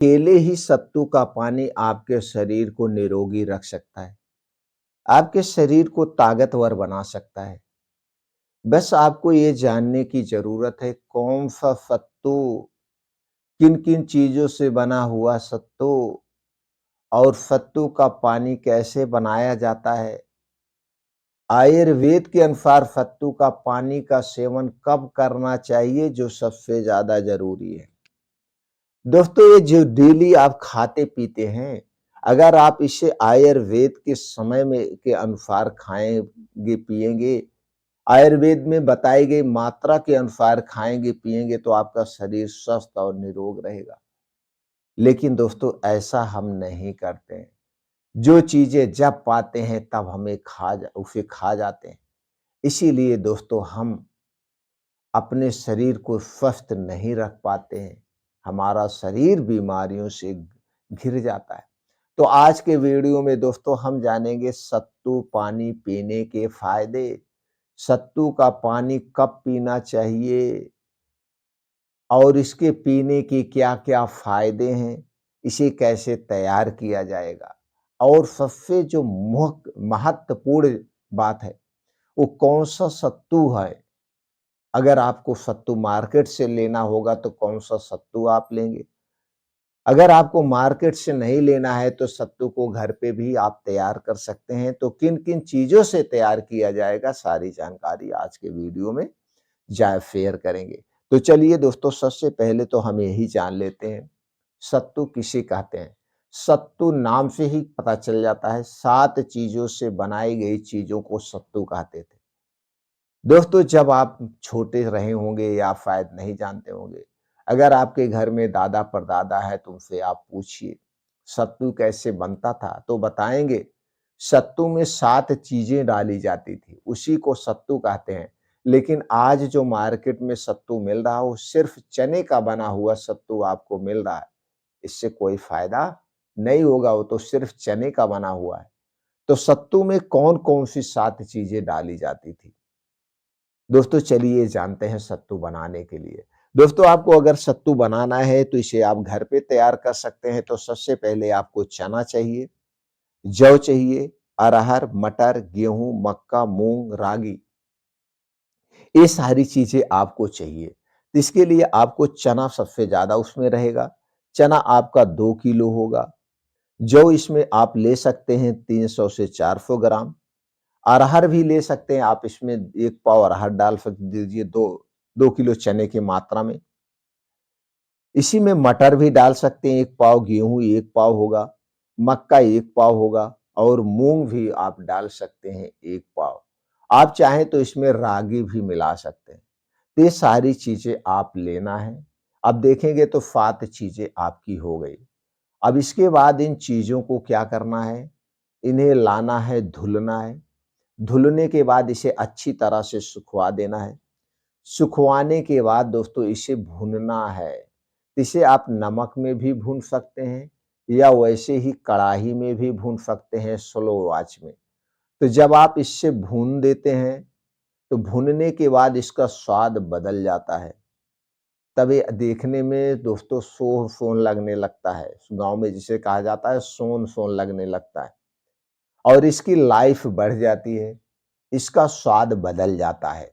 केले ही सत्तू का पानी आपके शरीर को निरोगी रख सकता है, आपके शरीर को ताकतवर बना सकता है। बस आपको ये जानने की ज़रूरत है कौन-सा सत्तू, किन-किन चीज़ों से बना हुआ सत्तू और सत्तू का पानी कैसे बनाया जाता है। आयुर्वेद के अनुसार सत्तू का पानी का सेवन कब करना चाहिए जो सबसे ज़्यादा ज़रूरी है। दोस्तों ये जो डेली आप खाते-पीते हैं, अगर आप इसे आयुर्वेद के समय में के अनुसार खाएँगे, पिएँगे, आयुर्वेद में बताई गई मात्रा के अनुसार खाएँगे, पिएँगे तो आपका शरीर स्वस्थ और निरोग रहेगा। लेकिन दोस्तों ऐसा हम नहीं करते हैं। जो चीज़ें जब पाते हैं तब हमें उसे खा जाते हैं। इसीलिए दोस्तों हम अपने शरीर को स्वस्थ नहीं रख पाते हैं। हमारा शरीर बीमारियों से घिर जाता है। तो आज के वीडियो में दोस्तों हम जानेंगे सत्तू पानी पीने के फ़ायदे, सत्तू का पानी कब पीना चाहिए और इसके पीने के क्या-क्या फ़ायदे हैं, इसे कैसे तैयार किया जाएगा और सबसे जो महत्वपूर्ण बात है, वो कौन-सा सत्तू है। अगर आपको सत्तू मार्केट से लेना होगा तो कौन-सा सत्तू आप लेंगे? अगर आपको मार्केट से नहीं लेना है तो सत्तू को घर पे भी आप तैयार कर सकते हैं। तो किन-किन चीज़ों से तैयार किया जाएगा सारी जानकारी आज के वीडियो में शेयर करेंगे। तो चलिए दोस्तों सबसे पहले तो हम यही जान लेते हैं, सत्तू किसे कहते हैं? सत्तू नाम से ही पता चल जाता है 7 चीज़ों से बनाई गई चीज़ों को सत्तू कहते थे। दोस्तों जब आप छोटे रहे होंगे या शायद नहीं जानते होंगे, अगर आपके घर में दादा-परदादा है तो उनसे आप पूछिए, सत्तू कैसे बनता था? तो बताएँगे, सत्तू में 7 चीज़ें डाली जाती थी, उसी को सत्तू कहते हैं। लेकिन आज जो मार्केट में सत्तू मिल रहा है, वो सिर्फ़ चने का बना हुआ सत्तू आपको मिल रहा है। इससे कोई फ़ायदा नहीं होगा, वो तो सिर्फ़ चने का बना हुआ है। तो सत्तू में कौन-कौन सी 7 चीज़ें डाली जाती थी? दोस्तों चलिए जानते हैं सत्तू बनाने के लिए। दोस्तों आपको अगर सत्तू बनाना है तो इसे आप घर पे तैयार कर सकते हैं। तो सबसे पहले आपको चना चाहिए, जौ चाहिए, अरहर, मटर, गेहूँ, मक्का, मूँग, रागी, ये सारी चीज़ें आपको चाहिए। तो इसके लिए आपको चना सबसे ज़्यादा उसमें रहेगा। चना आपका 2 किलो होगा। जौ इसमें आप ले सकते हैं 300 से 400 ग्राम। अरहर भी ले सकते हैं आप, इसमें 1 पाव अरहर डाल दीजिए 2 किलो चने की मात्रा में। इसी में मटर भी डाल सकते हैं 1 पाव, गेहूँ 1 पाव होगा, मक्का 1 पाव होगा और मूँग भी आप डाल सकते हैं 1 पाव। आप चाहें तो इसमें रागी भी मिला सकते हैं। तो ये सारी चीज़ें आप लेना है। अब देखेंगे तो 7 चीज़ें आपकी हो गई। अब इसके बाद इन चीज़ों को क्या करना है? इन्हें लाना है, धुलना है। धुलने के बाद इसे अच्छी तरह से सुखवा देना है। सुखवाने के बाद दोस्तों इसे भूनना है। इसे आप नमक में भी भून सकते हैं या वैसे ही कढ़ाई में भी भून सकते हैं स्लो आँच में। तो जब आप इससे भून देते हैं, तो भूनने के बाद इसका स्वाद बदल जाता है। तब ये देखने में दोस्तों सोन-सोन लगने लगता है। गाँव में जिसे कहा जाता है सोन-सोन लगने लगता है और इसकी लाइफ बढ़ जाती है। इसका स्वाद बदल जाता है।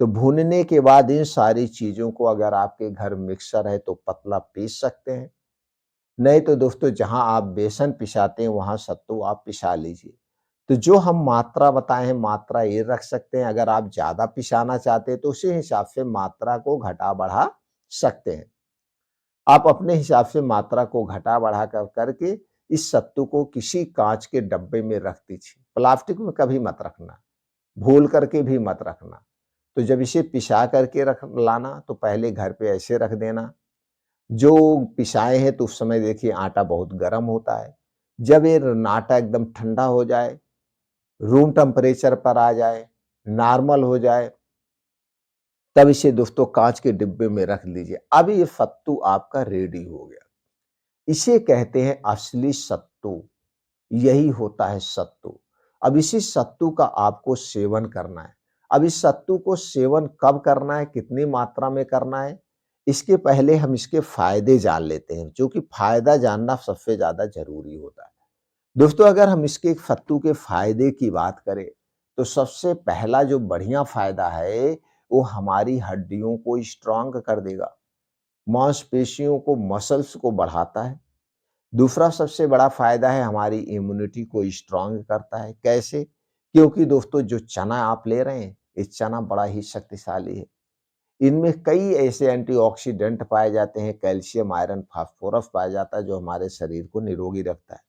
तो भूनने के बाद इन सारी चीज़ों को अगर आपके घर मिक्सर है तो पतला पीस सकते हैं। नहीं तो दोस्तों जहाँ आप बेसन पिसाते हैं वहाँ सत्तू आप पिसा लीजिए। तो जो हम मात्रा बताए हैं मात्रा ये रख सकते हैं, अगर आप ज़्यादा पिसाना चाहते हैं तो उसी हिसाब से मात्रा को घटा-बढ़ा सकते हैं। आप अपने हिसाब से मात्रा को घटा-बढ़ा करके इस सत्तू को किसी काँच के डब्बे में रख दीजिए। प्लास्टिक में कभी मत रखना, भूल करके भी मत रखना। तो जब इसे पिसा करके रख लाना तो पहले घर पे ऐसे रख देना। जो पिसाए हैं तो उस समय देखिए आटा बहुत गर्म होता है। जब ये आटा एकदम ठंडा हो जाए, रूम टेम्परेचर पर आ जाए, नॉर्मल हो जाए, तब इसे दोस्तों काँच के डिब्बे में रख लीजिए। अब ये सत्तू आपका रेडी हो गया। इसे कहते हैं असली सत्तू, यही होता है सत्तू। अब इसी सत्तू का आपको सेवन करना है। अब इस सत्तू को सेवन कब करना है, कितनी मात्रा में करना है, इसके पहले हम इसके फ़ायदे जान लेते हैं, जो कि फ़ायदा जानना सबसे ज़्यादा ज़रूरी होता है। दोस्तों, अगर हम इसके सत्तू के फ़ायदे की बात करें, तो सबसे पहला जो बढ़िया फ़ायदा है, वो हमारी हड्डियों को स्ट्रॉन्ग कर देगा, मांसपेशियों को, मसल्स को बढ़ाता है। दूसरा सबसे बड़ा फ़ायदा है, हमारी इम्यूनिटी को स्ट्रॉन्ग करता है। कैसे? क्योंकि दोस्तों, जो चना आप ले रहे हैं, ये चना बड़ा ही शक्तिशाली है। इनमें कई ऐसे एंटीऑक्सीडेंट पाए जाते हैं, कैल्शियम, आयरन, फास्फोरस पाया जाता है, जो हमारे शरीर को निरोगी रखता है।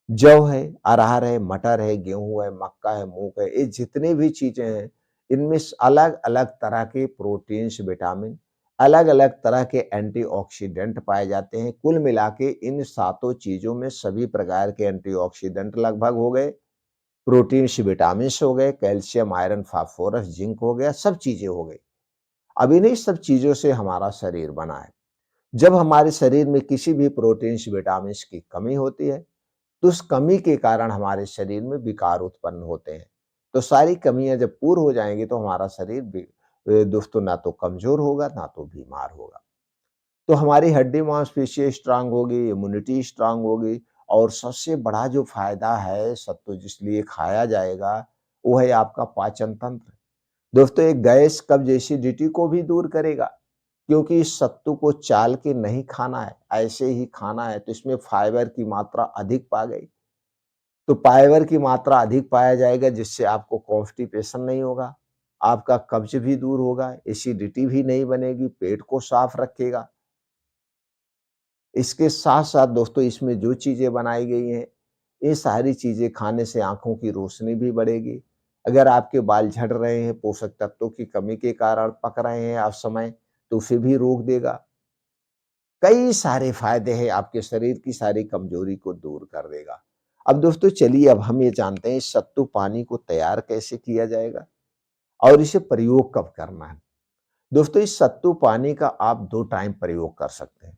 जौ है, अरहर है, मटर है, गेहूँ है, मक्का है, मूँग है, ये जितनी भी चीज़ें हैं, इनमें स अलग-अलग तरह के प्रोटीन्स, विटामिन, अलग-अलग तरह के एंटीऑक्सीडेंट पाए जाते हैं। कुल मिला के इन सातों चीज़ों में सभी प्रकार के एंटीऑक्सीडेंट लगभग हो गए, प्रोटीन्स, विटामिन्स हो गए, कैल्शियम, आयरन, फास्फोरस, जिंक हो गया, सब चीज़ें हो गई। अब इन्हीं सब चीज़ों से हमारा शरीर बना है। जब हमारे शरीर में किसी भी प्रोटीन्स, विटामिन्स की कमी होती है, तो उस कमी के कारण हमारे शरीर में विकार उत्पन्न होते हैं। तो सारी कमियाँ जब पूर्ण हो जाएँगी, तो हमारा शरीर दोस्तों ना तो कमज़ोर होगा, ना तो बीमार होगा। तो हमारी हड्डी मांसपेशियाँ स्ट्रॉन्ग होगी, इम्यूनिटी स्ट्रॉन्ग होगी और सबसे बड़ा जो फ़ायदा है सत्तू जिस लिए खाया जाएगा, वो है आपका पाचन तंत्र। दोस्तों, ये गैस, कब्ज़, एसिडिटी को भी दूर करेगा, क्योंकि इस सत्तू को चाल के नहीं खाना है, ऐसे ही खाना है, तो इसमें फाइबर की मात्रा अधिक पा गई। तो फाइबर की मात्रा अधिक पाया जाएगा, जिससे आपको कॉन्स्टिपेशन नहीं होगा, आपका कब्ज़ भी दूर होगा, एसिडिटी भी नहीं बनेगी, पेट को साफ रखेगा। इसके साथ-साथ दोस्तों, इसमें जो चीज़ें बनाई गई हैं, ये सारी चीज़ें खाने से आँखों की रोशनी भी बढ़ेगी। अगर आपके बाल झड़ रहे हैं, पोषक तत्वों की कमी के कारण पक रहे हैं असमय, तो उसे भी रोक देगा। कई सारे फ़ायदे हैं, आपके शरीर की सारी कमज़ोरी को दूर कर देगा। अब दोस्तों चलिए, अब हम ये जानते हैं इस सत्तू पानी को तैयार कैसे किया जाएगा और इसे प्रयोग कब करना है। दोस्तों, इस सत्तू पानी का आप 2 टाइम प्रयोग कर सकते हैं।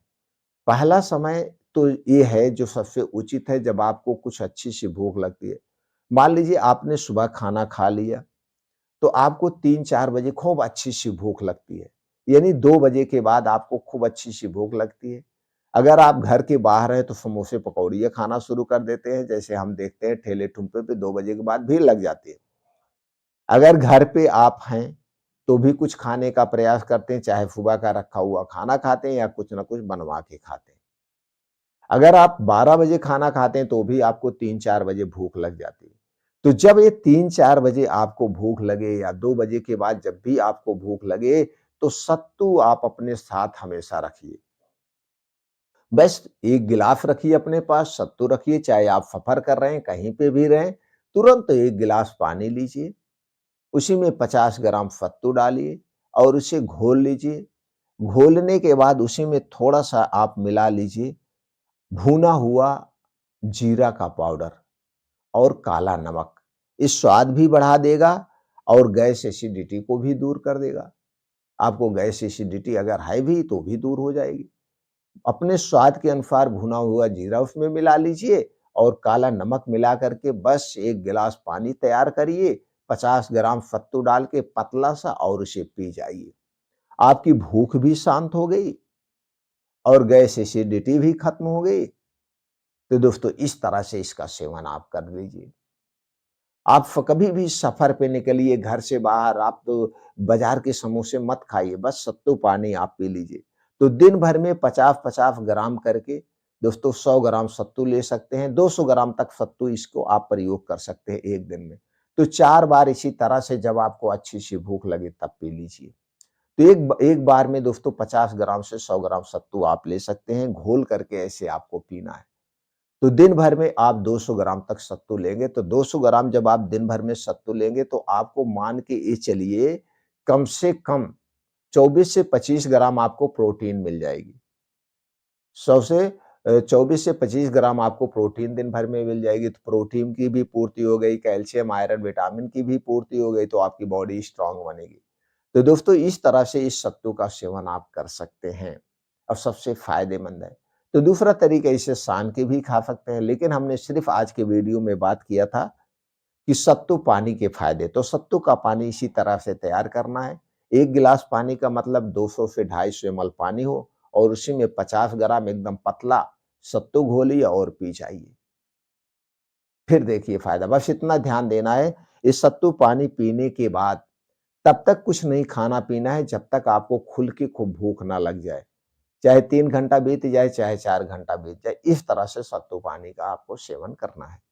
पहला समय तो ये है जो सबसे उचित है, जब आपको कुछ अच्छी-सी भूख लगती है। मान लीजिए आपने सुबह खाना खा लिया, तो आपको 3-4 बजे खूब अच्छी-सी भूख लगती है। यानी 2 बजे के बाद आपको खूब अच्छी-सी भूख लगती है। अगर आप घर के बाहर हैं तो समोसे, पकौड़ियाँ खाना शुरू कर देते हैं। जैसे हम देखते हैं ठेले-ठुमके पे 2 बजे के बाद भीड़ लग जाती है। अगर घर पे आप हैं, तो भी कुछ खाने का प्रयास करते हैं, चाहे सुबह का रखा हुआ खाना खाते हैं या कुछ न कुछ बनवा के खाते हैं। अगर आप 12 बजे खाना खाते हैं, तो भी आपको 3-4 बजे भूख लग जाती है। तो जब ये 3-4 बजे आपको भूख लगे या 2 बजे के बाद जब भी आपको भूख लगे, तो सत्तू आप अपने साथ हमेशा रखिए। बस 1 गिलास रखिए अपने पास, सत्तू रखिए, चाहे आप सफ़र कर रहे हैं, कहीं पे भी रहें, तुरंत 1 गिलास पानी लीजिए, उसी में 50 ग्राम सत्तू डालिए और उसे घोल लीजिए। घोलने के बाद उसी में थोड़ा-सा आप मिला लीजिए भुना हुआ जीरा का पाउडर और काला नमक। ये स्वाद भी बढ़ा देगा और गैस एसिडिटी को भी दूर कर देगा। आपको गैस एसिडिटी अगर है भी तो भी दूर हो जाएगी। अपने स्वाद के अनुसार भुना हुआ जीरा उसमें मिला लीजिए और काला नमक मिला करके बस 1 गिलास पानी तैयार करिए, 50 ग्राम सत्तू डाल के पतला-सा और उसे पी जाइए। आपकी भूख भी शांत हो गई और गैस एसिडिटी भी खत्म हो गई। तो दोस्तों, इस तरह से इसका सेवन आप कर लीजिए। आप कभी भी सफ़र पे निकलिए घर से बाहर, आप तो बाज़ार के समोसे मत खाइए, बस सत्तू पानी आप पी लीजिए। तो दिन भर में 50-50 ग्राम करके दोस्तों 100 ग्राम सत्तू ले सकते हैं, 200 ग्राम तक सत्तू इसको आप प्रयोग कर सकते हैं 1 दिन में। तो 4 बार इसी तरह से जब आपको अच्छी-सी भूख लगे तब पी लीजिए। तो एक बार में दोस्तों 50 ग्राम से 100 ग्राम सत्तू आप ले सकते हैं, घोल करके ऐसे आपको पीना है। तो दिन भर में आप 200 ग्राम तक सत्तू लेंगे, तो 200 ग्राम जब आप दिन भर में सत्तू लेंगे, तो आपको मान के ये चलिए कम से कम 24 से 25 ग्राम आपको प्रोटीन मिल जाएगी। 100 से 24 से 25 ग्राम आपको प्रोटीन दिन भर में मिल जाएगी, तो प्रोटीन की भी पूर्ति हो गई, कैल्शियम, आयरन, विटामिन की भी पूर्ति हो गई, तो आपकी बॉडी स्ट्रॉन्ग बनेगी। तो दोस्तों, इस तरह से इस सत्तू का सेवन आप कर सकते हैं और सबसे फ़ायदेमंद है। तो दूसरा तरीका, इसे सान के भी खा सकते हैं, लेकिन हमने सिर्फ़ आज के वीडियो में बात किया था कि सत्तू पानी के फ़ायदे। तो सत्तू का पानी इसी तरह से तैयार करना है। 1 गिलास पानी का मतलब 200 से 250 ml पानी हो और उसी में 50 ग्राम एकदम पतला सत्तू घोलिए और पी जाइए। फिर देखिए फ़ायदा, बस इतना ध्यान देना है, इस सत्तू पानी पीने के बाद तब तक कुछ नहीं खाना-पीना है जब तक आपको खुल के खूब भूख ना लग जाए। चाहे 3 घंटा बीत जाए, चाहे 4 घंटा बीत जाए, इस तरह से सत्तू पानी का आपको सेवन करना है।